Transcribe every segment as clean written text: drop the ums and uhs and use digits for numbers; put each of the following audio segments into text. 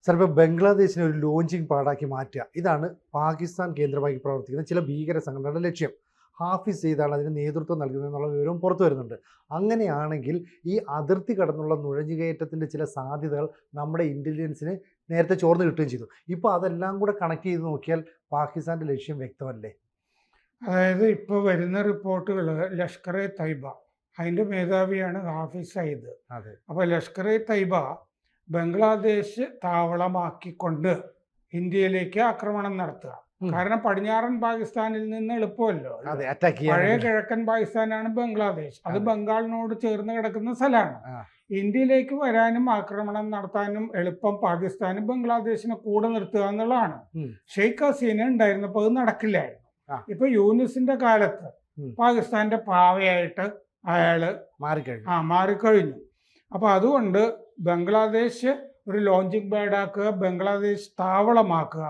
Sir, ഇപ്പോൾ ബംഗ്ലാദേശിനെ ഒരു ലോഞ്ചിങ് പാടാക്കി മാറ്റുക, ഇതാണ് പാകിസ്ഥാൻ കേന്ദ്രമാക്കി പ്രവർത്തിക്കുന്ന ചില ഭീകര സംഘടനകളുടെ ലക്ഷ്യം. ഹാഫിസ് സെയ്ദാണ് അതിന് നേതൃത്വം നൽകുന്നതെന്നുള്ള വിവരവും പുറത്തു വരുന്നുണ്ട്. അങ്ങനെയാണെങ്കിൽ ഈ അതിർത്തി കടന്നുള്ള നുഴഞ്ഞുകയറ്റത്തിൻ്റെ ചില സാധ്യതകൾ നമ്മുടെ ഇൻ്റലിജൻസിന് നേരത്തെ ചോർന്ന് കിട്ടുകയും ചെയ്തു. ഇപ്പോൾ അതെല്ലാം കൂടെ കണക്ട് ചെയ്ത് നോക്കിയാൽ പാകിസ്ഥാൻ്റെ ലക്ഷ്യം വ്യക്തമല്ലേ? അതായത് ഇപ്പോൾ വരുന്ന റിപ്പോർട്ടുകൾ ലഷ്കർ എ തൈബ, അതിൻ്റെ മേധാവിയാണ് ഹാഫിസ് സയ്യിദ്. അതെ. അപ്പോൾ ലഷ്കർ എ തൈബ ബംഗ്ലാദേശ് താവളമാക്കിക്കൊണ്ട് ഇന്ത്യയിലേക്ക് ആക്രമണം നടത്തുക. കാരണം പടിഞ്ഞാറൻ പാകിസ്ഥാനിൽ നിന്ന് എളുപ്പമല്ലോ. പഴയ കിഴക്കൻ പാകിസ്ഥാനാണ് ബംഗ്ലാദേശ്. അത് ബംഗാളിനോട് ചേർന്ന് കിടക്കുന്ന സ്ഥലമാണ്. ഇന്ത്യയിലേക്ക് വരാനും ആക്രമണം നടത്താനും എളുപ്പം പാകിസ്ഥാന് ബംഗ്ലാദേശിനെ കൂടെ നിർത്തുക എന്നുള്ളതാണ്. ഷെയ്ഖ് ഹസീന ഉണ്ടായിരുന്നപ്പോൾ അത് നടക്കില്ലായിരുന്നു. ഇപ്പൊ യൂനിസിന്റെ കാലത്ത് പാകിസ്ഥാന്റെ പാവയായിട്ട് അയാള് മാറിക്കഴിഞ്ഞു. അപ്പൊ അതുകൊണ്ട് ബംഗ്ലാദേശ് ഒരു ലോഞ്ചിങ് പാഡാക്കുക, ബംഗ്ലാദേശ് താവളമാക്കുക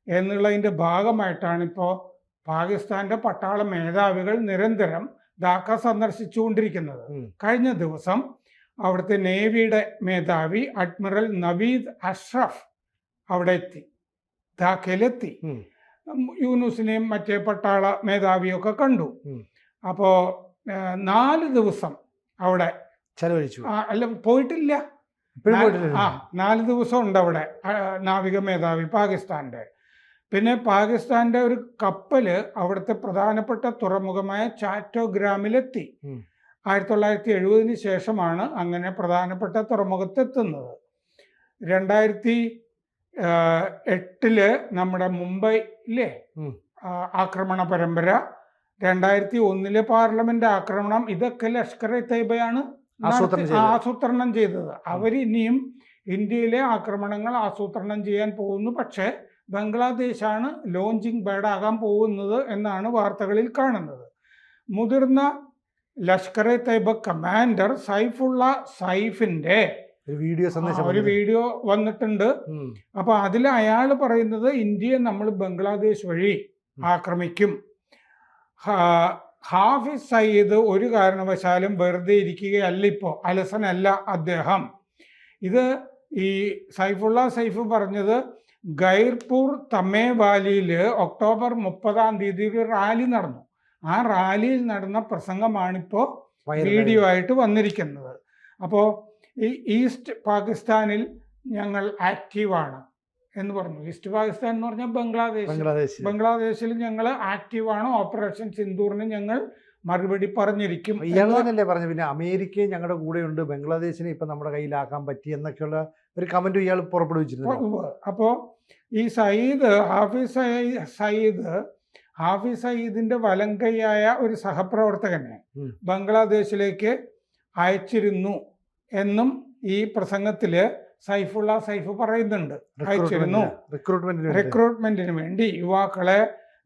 എന്നുള്ളതിൻ്റെ ഭാഗമായിട്ടാണ് ഇപ്പോൾ പാകിസ്ഥാന്റെ പട്ടാള മേധാവികൾ നിരന്തരം ധാക്ക സന്ദർശിച്ചുകൊണ്ടിരിക്കുന്നത്. കഴിഞ്ഞ ദിവസം അവിടുത്തെ നേവിയുടെ മേധാവി അഡ്മിറൽ നവീദ് അഷ്റഫ് അവിടെ എത്തി, ധാക്കയിലെത്തി. യൂനുസിനെയും മറ്റേ പട്ടാള മേധാവിയൊക്കെ കണ്ടു. അപ്പോൾ 4 ദിവസം അവിടെ ചെലവഴിച്ചു. അല്ല, പോയിട്ടില്ല. 4 ദിവസം ഉണ്ട് അവിടെ നാവിക മേധാവി പാകിസ്ഥാന്റെ. പിന്നെ പാകിസ്ഥാന്റെ ഒരു കപ്പല് അവിടുത്തെ പ്രധാനപ്പെട്ട തുറമുഖമായ ചാറ്റോഗ്രാമിലെത്തി. 1970 ശേഷമാണ് അങ്ങനെ പ്രധാനപ്പെട്ട തുറമുഖത്തെത്തുന്നത്. 2008 നമ്മുടെ മുംബൈയിലെ ആക്രമണ പരമ്പര, 2001 പാർലമെന്റ് ആക്രമണം, ഇതൊക്കെ ലഷ്കർ എ തൈബയാണ് ആസൂത്രണം ചെയ്തത്. അവരിനിയും ഇന്ത്യയിലെ ആക്രമണങ്ങൾ ആസൂത്രണം ചെയ്യാൻ പോകുന്നു. പക്ഷേ ബംഗ്ലാദേശാണ് ലോഞ്ചിങ് പാഡാകാൻ പോകുന്നത് എന്നാണ് വാർത്തകളിൽ കാണുന്നത്. മുതിർന്ന ലഷ്കർ എ തൈബ കമാൻഡർ സൈഫുള്ള സൈഫിന്റെ ഒരു വീഡിയോ വന്നിട്ടുണ്ട്. അപ്പൊ അതിൽ അയാൾ പറയുന്നത് ഇന്ത്യയെ നമ്മൾ ബംഗ്ലാദേശ് വഴി ആക്രമിക്കും. ഹാഫിസ് സയ്യിദ് ഒരു കാരണവശാലും വെറുതെ ഇരിക്കുകയല്ല, ഇപ്പോൾ അലസനല്ല അദ്ദേഹം. ഇത് ഈ സൈഫുള്ള സൈഫ് പറഞ്ഞത് ഗൈർപൂർ തമേവാലിയിൽ ഒക്ടോബർ 30 ഒരു റാലി നടന്നു. ആ റാലിയിൽ നടന്ന പ്രസംഗമാണിപ്പോൾ വീഡിയോ ആയിട്ട് വന്നിരിക്കുന്നത്. അപ്പോൾ ഈ ഈസ്റ്റ് പാകിസ്ഥാനിൽ ഞങ്ങൾ ആക്റ്റീവാണ് എന്ന് പറഞ്ഞു. ഈസ്റ്റ് പാകിസ്ഥാൻ എന്ന് പറഞ്ഞാൽ ബംഗ്ലാദേശിൽ ഞങ്ങൾ ആക്റ്റീവാണ്. ഓപ്പറേഷൻ സിന്ദൂറിന് ഞങ്ങൾ മറുപടി പറഞ്ഞിരിക്കും. ഇയാൾ തന്നെയല്ലേ പറഞ്ഞു, പിന്നെ അമേരിക്കയും ഞങ്ങളുടെ കൂടെയുണ്ട്, ബംഗ്ലാദേശിനെ ഇപ്പം നമ്മുടെ കയ്യിലാക്കാൻ പറ്റി എന്നൊക്കെയുള്ള ഒരു കമന്റ് ഇയാൾ പുറപ്പെടുവിച്ചിരുന്നു. അപ്പോൾ ഈ ഹാഫിസ് സയ്യിദിന്റെ വലങ്കൈയായ ഒരു സഹപ്രവർത്തകനെ ബംഗ്ലാദേശിലേക്ക് അയച്ചിരുന്നു എന്നും ഈ പ്രസംഗത്തില് സൈഫുള്ള സൈഫ് പറയുന്നുണ്ട്. അയച്ചിരുന്നു റിക്രൂട്ട്മെന്റിന് വേണ്ടി, യുവാക്കളെ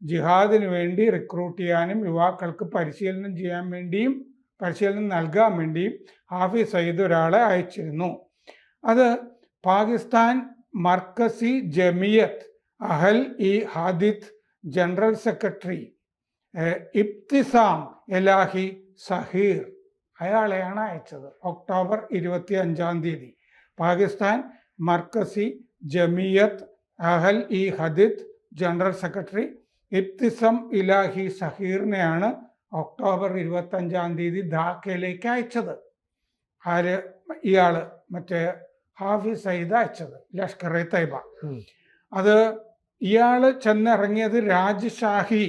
ജിഹാദിന് വേണ്ടി റിക്രൂട്ട് ചെയ്യാനും യുവാക്കൾക്ക് പരിശീലനം നൽകാൻ വേണ്ടിയും ഹാഫിസ് സയ്യിദ് ഒരാളെ അയച്ചിരുന്നു. അത് Pakistan മർക്കസി Jamiat അഹൽ E Hadith general secretary Ibtisam ഇലാഹി സഹീർ അയാളെയാണ് അയച്ചത്. October 25 Pakistan മർക്കസി Jamiat അഹൽ E ഹദിത്ത് general secretary ഇബ്തിസം ഇലാഹി സഹീറിനെയാണ് ഒക്ടോബർ 25 ധാക്കയിലേക്ക് അയച്ചത്. ഇയാള് മറ്റേ ഹാഫിസ് സയ്യിദ് അയച്ചത്, ലഷ്കർ എ തൈബ. അത് ഇയാള് ചെന്നിറങ്ങിയത് രാജ്ഷാഹി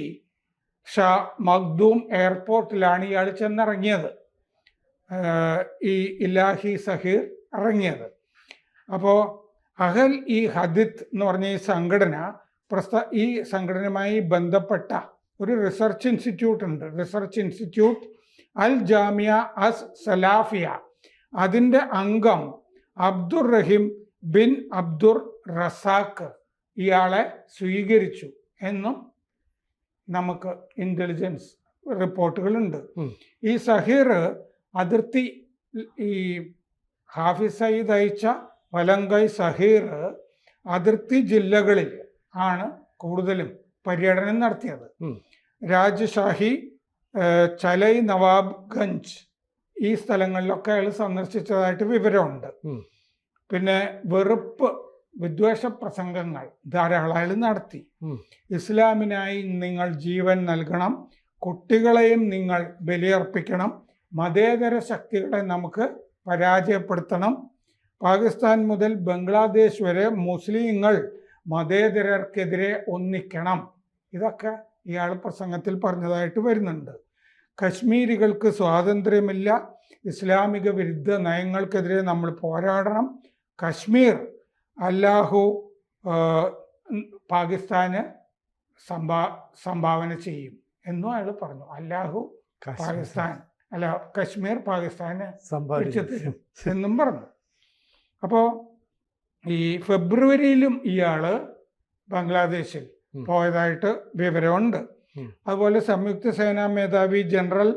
ഷാ മഖ്ദൂം എയർപോർട്ടിലാണ് ഇയാൾ ചെന്നിറങ്ങിയത്, ഈ ഇലാഹി സഹീർ ഇറങ്ങിയത്. അപ്പോൾ അഹൽ ഇ ഹദിത്ത് എന്ന് പറഞ്ഞ ഈ സംഘടനയുമായി ബന്ധപ്പെട്ട ഒരു റിസർച്ച് ഇൻസ്റ്റിറ്റ്യൂട്ട് ഉണ്ട്. റിസർച്ച് ഇൻസ്റ്റിറ്റ്യൂട്ട് അൽ ജാമിയ അസ് സലാഫിയ. അതിൻ്റെ അംഗം അബ്ദുർ റഹീം ബിൻ അബ്ദുർ റസാഖ് ഇയാളെ സ്വീകരിച്ചു എന്നും നമുക്ക് ഇന്റലിജൻസ് റിപ്പോർട്ടുകളുണ്ട്. ഈ സഹീർ അതിർത്തി, ഈ ഹാഫിസ് സയ്യിദ് അയച്ച വലങ്കൈ സഹീർ അതിർത്തി ജില്ലകളിൽ ആണ് കൂടുതലും പര്യടനം നടത്തിയത്. രാജ്ഷാഹി, ചലൈ നവാബ്ഗഞ്ച് ഈ സ്ഥലങ്ങളിലൊക്കെ അയാൾ സന്ദർശിച്ചതായിട്ട് വിവരമുണ്ട്. പിന്നെ വെറുപ്പ് വിദ്വേഷ പ്രസംഗങ്ങൾ ധാരാളം അയാൾ നടത്തി. ഉം. ഇസ്ലാമിനായി നിങ്ങൾ ജീവൻ നൽകണം, കുട്ടികളെയും നിങ്ങൾ ബലിയർപ്പിക്കണം, മതേതര ശക്തികളെ നമുക്ക് പരാജയപ്പെടുത്തണം, പാകിസ്ഥാൻ മുതൽ ബംഗ്ലാദേശ് വരെ മുസ്ലിങ്ങൾ മതേതരർക്കെതിരെ ഒന്നിക്കണം. ഇതൊക്കെ ഇയാൾ പ്രസംഗത്തിൽ പറഞ്ഞതായിട്ട് വരുന്നുണ്ട്. കശ്മീരികൾക്ക് സ്വാതന്ത്ര്യമില്ല, ഇസ്ലാമിക വിരുദ്ധ നയങ്ങൾക്കെതിരെ നമ്മൾ പോരാടണം, കശ്മീർ അല്ലാഹു പാകിസ്ഥാന് സംഭാവന ചെയ്യും എന്നും അയാൾ പറഞ്ഞു. അല്ലാഹു പാകിസ്ഥാൻ അല്ല കശ്മീർ പാകിസ്ഥാന് തിരിച്ചു തരും എന്നും പറഞ്ഞു. അപ്പോൾ ഈ ഫെബ്രുവരിയിലും ഇയാൾ ബംഗ്ലാദേശിൽ പോയതായിട്ട് വിവരമുണ്ട്. അതുപോലെ സംയുക്ത സേനാ മേധാവി ജനറൽ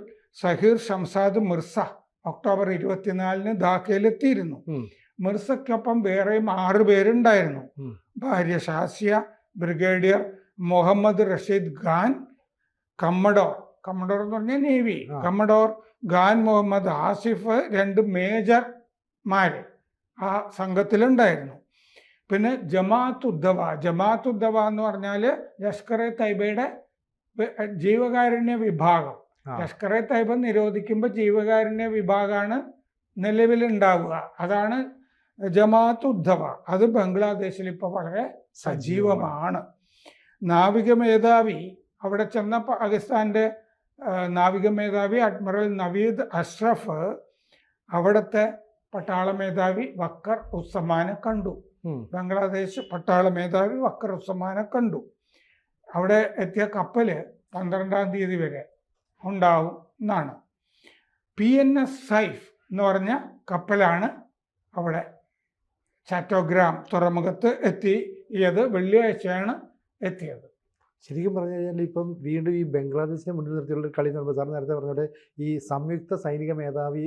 സഹീർ ഷംസാദ് മിർസ ഒക്ടോബർ 24 ധാക്കയിലെത്തിയിരുന്നു. മിർസയ്ക്കൊപ്പം വേറെയും 6 പേരുണ്ടായിരുന്നു. ഭാര്യ ഷാസിയ, ബ്രിഗേഡിയർ മുഹമ്മദ് റഷീദ് ഖാൻ, കമ്മഡോർ എന്ന് പറഞ്ഞാൽ നേവി കമ്മഡോർ ഖാൻ മുഹമ്മദ് ആസിഫ്, 2 മേജർമാര് ആ സംഘത്തിലുണ്ടായിരുന്നു. പിന്നെ ജമാഅത്ത് ഉദ്ദവ എന്ന് പറഞ്ഞാൽ ലഷ്കർ എ തൈബയുടെ ജീവകാരുണ്യ വിഭാഗം. ലഷ്കർ എ തൈബ നിരോധിക്കുമ്പോൾ ജീവകാരുണ്യ വിഭാഗമാണ് നിലവിലുണ്ടാവുക. അതാണ് ജമാഅത്ത് ഉദ്ദവ. അത് ബംഗ്ലാദേശിൽ ഇപ്പോൾ വളരെ സജീവമാണ്. നാവിക മേധാവി അവിടെ ചെന്ന പാകിസ്ഥാൻ്റെ നാവിക മേധാവി അഡ്മിറൽ നവീദ് അഷ്റഫ് അവിടുത്തെ പട്ടാള മേധാവി വക്കർ ഉസ്സമാനെ കണ്ടു. ബംഗ്ലാദേശ് പട്ടാള മേധാവി വക്കർ ഉസ്സമാനെ കണ്ടു. അവിടെ എത്തിയ കപ്പൽ 12-ാം തീയതി വരെ ഉണ്ടാവും എന്നാണ്. PNS സൈഫ് എന്ന് പറഞ്ഞ കപ്പലാണ് അവിടെ ചാറ്റോഗ്രാം തുറമുഖത്ത് എത്തിയത്. വെള്ളിയാഴ്ചയാണ് എത്തിയത്. ശരിക്കും പറഞ്ഞു കഴിഞ്ഞാൽ ഇപ്പം വീണ്ടും ഈ ബംഗ്ലാദേശിനെ മുന്നിൽ നിർത്തിയുള്ള കളി എന്ന് പറയുമ്പോൾ സാർ നേരത്തെ പറഞ്ഞ ഈ സംയുക്ത സൈനിക മേധാവി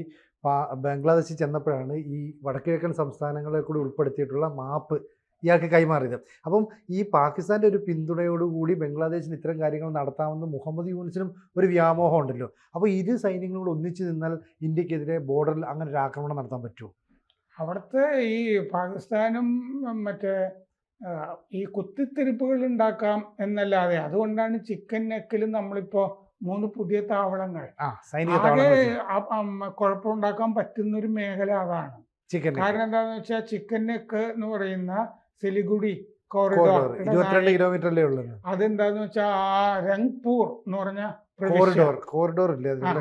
ബംഗ്ലാദേശിൽ ചെന്നപ്പോഴാണ് ഈ വടക്കിഴക്കൻ സംസ്ഥാനങ്ങളെ കൂടി ഉൾപ്പെടുത്തിയിട്ടുള്ള മാപ്പ് ഇയാൾക്ക് കൈമാറിയത്. അപ്പം ഈ പാകിസ്ഥാൻ്റെ ഒരു പിന്തുണയോടുകൂടി ബംഗ്ലാദേശിന് ഇത്തരം കാര്യങ്ങൾ നടത്താമെന്ന് മുഹമ്മദ് യൂനിസിനും ഒരു വ്യാമോഹം ഉണ്ടല്ലോ. അപ്പോൾ ഇരു സൈന്യങ്ങളോട് ഒന്നിച്ച് നിന്നാൽ ഇന്ത്യക്കെതിരെ ബോർഡറിൽ അങ്ങനെ ഒരു ആക്രമണം നടത്താൻ പറ്റുമോ? അവിടുത്തെ ഈ പാകിസ്ഥാനും മറ്റേ ഈ കുത്തിത്തിരിപ്പുകൾ ഉണ്ടാക്കാം എന്നല്ലാതെ, അതുകൊണ്ടാണ് ചിക്കൻ നെക്കിൽ നമ്മളിപ്പോൾ 3 പുതിയ താവളങ്ങൾ ആകെ കുഴപ്പമുണ്ടാക്കാൻ പറ്റുന്നൊരു മേഖല അതാണ്. കാരണം എന്താണെന്ന് വെച്ചാൽ ചിക്കൻ നെക്ക് എന്ന് പറയുന്ന സിലിഗുഡി കോറിഡോർ 22 കിലോമീറ്ററല്ലേ ഉള്ളത്. അതെന്താന്ന് വെച്ചാൽ ആ രംഗ്പൂർ എന്ന് പറഞ്ഞ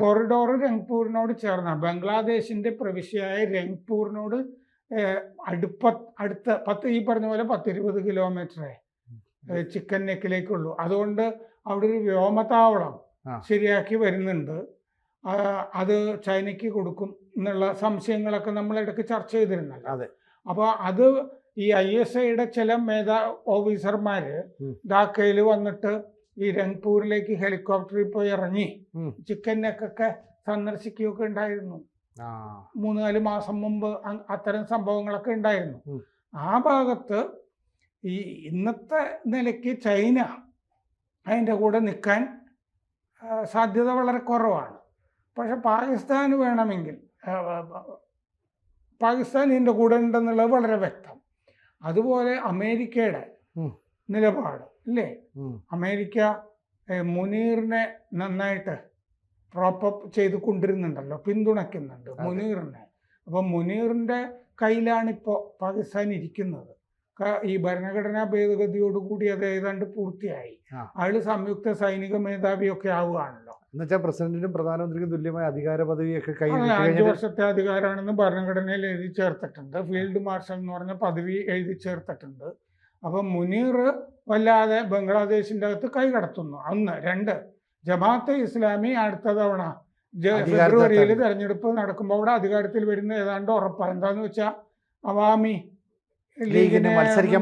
കോറിഡോർ രംഗ്പൂരിനോട് ചേർന്ന ബംഗ്ലാദേശിന്റെ പ്രവിശ്യയായ രംഗ്പൂരിനോട് അടുത്ത ഈ പറഞ്ഞ പോലെ 10-20 കിലോമീറ്ററേ ചിക്കൻ നെക്കിലേക്കുള്ളൂ. അതുകൊണ്ട് അവിടെ ഒരു വ്യോമതാവളം ശരിയാക്കി വരുന്നുണ്ട്. അത് ചൈനയ്ക്ക് കൊടുക്കും എന്നുള്ള സംശയങ്ങളൊക്കെ നമ്മൾ ഇടയ്ക്ക് ചർച്ച ചെയ്തിരുന്നല്ലോ. അപ്പോൾ അത് ഈ ISIയുടെ ചില ഓഫീസർമാര് ധാക്കയിൽ വന്നിട്ട് ഈ രംഗ്പൂരിലേക്ക് ഹെലികോപ്റ്ററിൽ പോയി ഇറങ്ങി ചിക്കൻ നെക്കൊക്കെ സന്ദർശിക്കുകയൊക്കെ ഉണ്ടായിരുന്നു. 3-4 മാസം മുമ്പ് അത്തരം സംഭവങ്ങളൊക്കെ ഉണ്ടായിരുന്നു. ആ ഭാഗത്ത് ഈ ഇന്നത്തെ നിലയ്ക്ക് ചൈന അതിൻ്റെ കൂടെ നിൽക്കാൻ സാധ്യത വളരെ കുറവാണ്. പക്ഷെ പാകിസ്ഥാന് വേണമെങ്കിൽ പാകിസ്ഥാൻ ഇതിൻ്റെ കൂടെ ഉണ്ടെന്നുള്ളത് വളരെ വ്യക്തം. അതുപോലെ അമേരിക്കയുടെ നിലപാട് ഇല്ലേ, അമേരിക്ക മുനീറിനെ നന്നായിട്ട് പ്രോപ്പപ്പ് ചെയ്ത് കൊണ്ടിരുന്നുണ്ടല്ലോ, പിന്തുണയ്ക്കുന്നുണ്ട് മുനീറിനെ. അപ്പം മുനീറിൻ്റെ കയ്യിലാണിപ്പോൾ പാകിസ്ഥാൻ ഇരിക്കുന്നത്. ഈ ഭരണഘടനാ ഭേദഗതിയോടുകൂടി അത് ഏതാണ്ട് പൂർത്തിയായി. അയാൾ സംയുക്ത സൈനിക മേധാവിയൊക്കെ ആവുകയാണല്ലോ. എന്നുവെച്ചാൽ പ്രസിഡന്റിനും പ്രധാനമന്ത്രിക്കും തുല്യമായ അധികാര പദവിയൊക്കെ 5 വർഷത്തെ അധികാരമാണെന്ന് ഭരണഘടനയിൽ എഴുതി ചേർത്തിട്ടുണ്ട്. ഫീൽഡ് മാർഷൽ എന്ന് പറഞ്ഞ പദവി എഴുതി ചേർത്തിട്ടുണ്ട്. അപ്പം മുനീർ വല്ലാതെ ബംഗ്ലാദേശിൻ്റെ അകത്ത് കൈകടത്തുന്നു. 1. 2, ജമാഅത്തെ ഇസ്ലാമി അടുത്ത തവണ ഫെബ്രുവരിയിൽ തെരഞ്ഞെടുപ്പ് നടക്കുമ്പോൾ അവിടെ അധികാരത്തിൽ വരുന്ന ഏതാണ്ട് ഉറപ്പാണ്. എന്താന്ന് വെച്ചാൽ അവാമി ലീഗിനെ മത്സരിക്കാൻ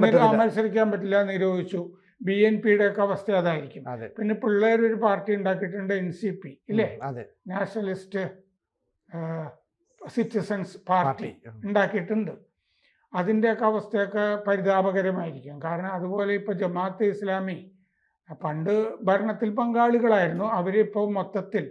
പറ്റില്ല, നിരോധിച്ചു. BNPയുടെ ഒക്കെ അവസ്ഥ അതായിരിക്കും. പിന്നെ പിള്ളേരൊരു പാർട്ടി ഉണ്ടാക്കിയിട്ടുണ്ട്, NCP ഇല്ലേ, നാഷണലിസ്റ്റ് സിറ്റിസൺസ് പാർട്ടി ഉണ്ടാക്കിയിട്ടുണ്ട്. അതിൻ്റെയൊക്കെ അവസ്ഥയൊക്കെ പരിതാപകരമായിരിക്കും. കാരണം അതുപോലെ ഇപ്പോൾ ജമാഅത്തെ ഇസ്ലാമി പണ്ട് ഭരണത്തിൽ പങ്കാളികളായിരുന്നു, അവരിപ്പോൾ മൊത്തത്തിൽ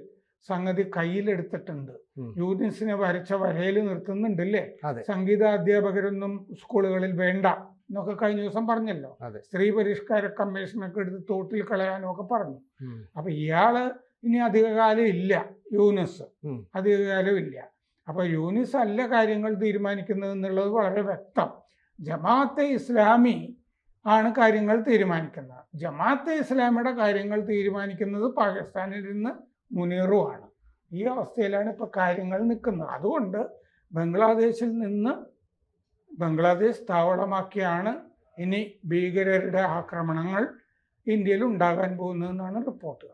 സംഗതി കയ്യിലെടുത്തിട്ടുണ്ട്. യൂനിസിനെ വരച്ച വരയിൽ നിർത്തുന്നുണ്ടല്ലേ. സംഗീത അധ്യാപകരൊന്നും സ്കൂളുകളിൽ വേണ്ട എന്നൊക്കെ കഴിഞ്ഞ ദിവസം പറഞ്ഞല്ലോ. അതെ. സ്ത്രീ പരിഷ്കാര കമ്മീഷനൊക്കെ എടുത്ത് തോട്ടിൽ കളയാനും ഒക്കെ പറഞ്ഞു. ഉം. അപ്പൊ ഇയാള് ഇനി അധികകാലം ഇല്ല, യൂനിസ് ഉം. അധികകാലം ഇല്ല. അപ്പൊ യൂനിസ് അല്ല കാര്യങ്ങൾ തീരുമാനിക്കുന്നത് എന്നുള്ളത് വളരെ വ്യക്തം. ജമാഅത്തെ ഇസ്ലാമി ആണ് കാര്യങ്ങൾ തീരുമാനിക്കുന്നത്. ജമാഅത്തെ ഇസ്ലാമിയുടെ കാര്യങ്ങൾ തീരുമാനിക്കുന്നത് പാകിസ്ഥാനിൽ നിന്ന് മുനീറുമാണ്. ഈ അവസ്ഥയിലാണ് ഇപ്പോൾ കാര്യങ്ങൾ നിൽക്കുന്നത്. അതുകൊണ്ട് ബംഗ്ലാദേശിൽ നിന്ന് ബംഗ്ലാദേശ് താവളമാക്കിയാണ് ഇനി ഭീകരരുടെ ആക്രമണങ്ങൾ ഇന്ത്യയിൽ ഉണ്ടാകാൻ പോകുന്നതെന്നാണ് റിപ്പോർട്ടുകൾ.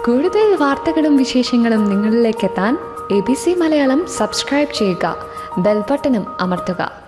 കൂടുതൽ വാർത്തകളും വിശേഷങ്ങളും നിങ്ങളിലേക്ക് എത്താൻ ABC മലയാളം സബ്സ്ക്രൈബ് ചെയ്യുക, ബെൽ ബട്ടണും അമർത്തുക.